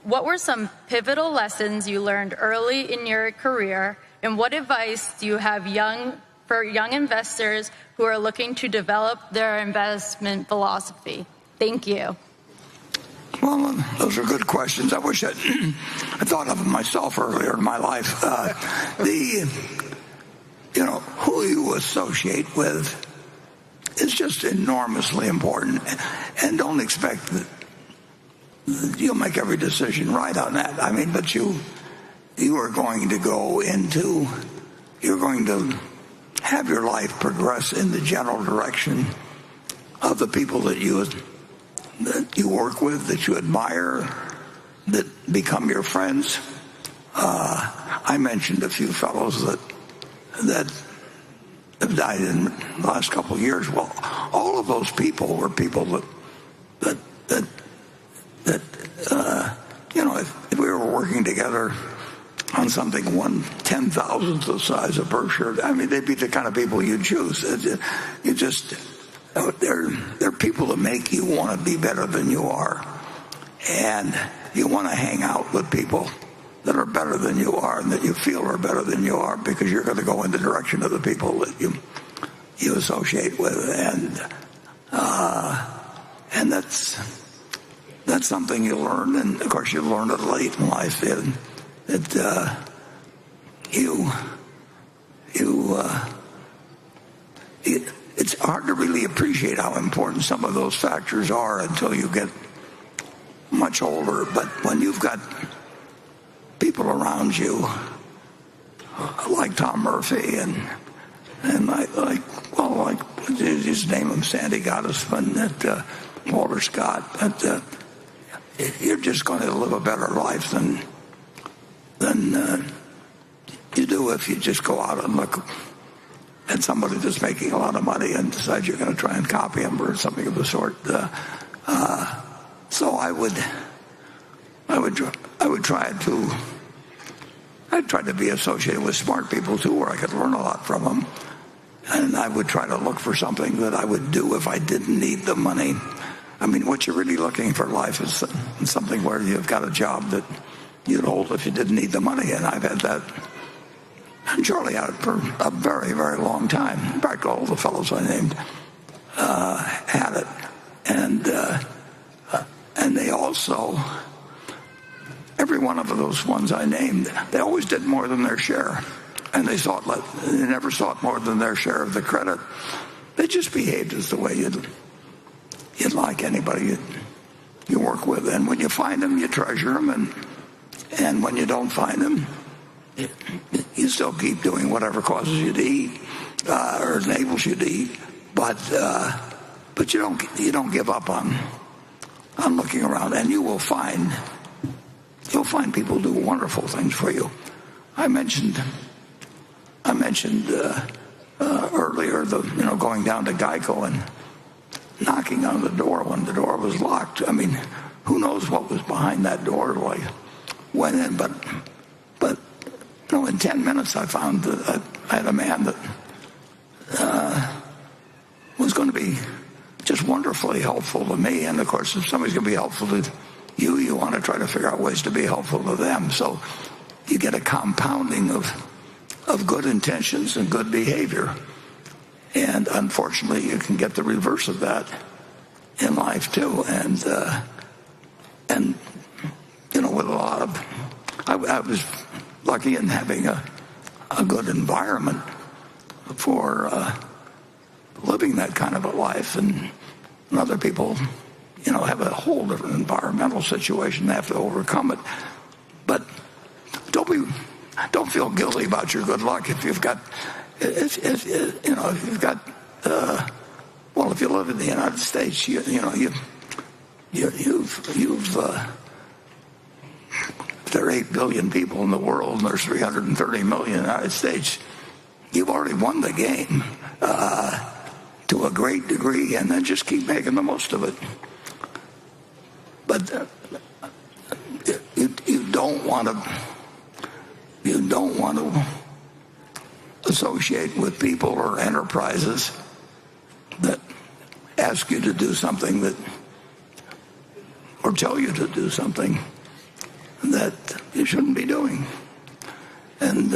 what were some pivotal lessons you learned early in your career, and what advice do you have for young investors who are looking to develop their investment philosophy? Thank you. Well, those are good questions. I wish I thought of them myself earlier in my life. Who you associate with is just enormously important, and don't expect that you'll make every decision right on that. I mean, but you are going to you're going to have your life progress in the general direction of the people that you work with, that you admire, that become your friends. I mentioned a few fellows that have died in the last couple of years. Well, all of those people were people that if we were working together on something 1/10,000th the size of Berkshire, I mean, they'd be the kind of people you'd choose. They're people that make you want to be better than you are, and you want to hang out with people that are better than you are and that you feel are better than you are, because you're going to go in the direction of the people that you associate with, and that's something you learn, and of course you learn it late in life. It's hard to really appreciate how important some of those factors are until you get much older. But when you've got people around you like Tom Murphy and just name them, Sandy Gottesman, Walter Scott, you're just going to live a better life than you do if you just go out and look at somebody that's making a lot of money and decide you're going to try and copy him or something of the sort. So I'd try to be associated with smart people too, where I could learn a lot from them. And I would try to look for something that I would do if I didn't need the money. I mean, what you're really looking for in life is something where you've got a job that you'd hold if you didn't need the money. And I've had that. And Charlie had it for a very, very long time. In fact, all the fellows I named had it. And they also, every one of those ones I named, they always did more than their share. And they never sought more than their share of the credit. They just behaved as the way you'd like anybody you work with. And when you find them, you treasure them. And when you don't find them, you still keep doing whatever causes you to eat or enables you to eat. But you don't give up on looking around, and you'll find people do wonderful things for you. I mentioned earlier going down to Geico and knocking on the door when the door was locked. I mean, who knows what was behind that door? Like, went in, but in 10 minutes I found that I had a man that was going to be just wonderfully helpful to me. And of course, if somebody's going to be helpful to you, you want to try to figure out ways to be helpful to them. So you get a compounding of good intentions and good behavior. And unfortunately, you can get the reverse of that in life too. And with a lot of, I was lucky in having a good environment for living that kind of a life, and other people, have a whole different environmental situation. They have to overcome it. But don't feel guilty about your good luck if you live in the United States, there are 8 billion people in the world, and there's 330 million in the United States. You've already won the game to a great degree, and then just keep making the most of it. But you don't want to associate with people or enterprises that ask you to do something or tell you to do something shouldn't be doing. And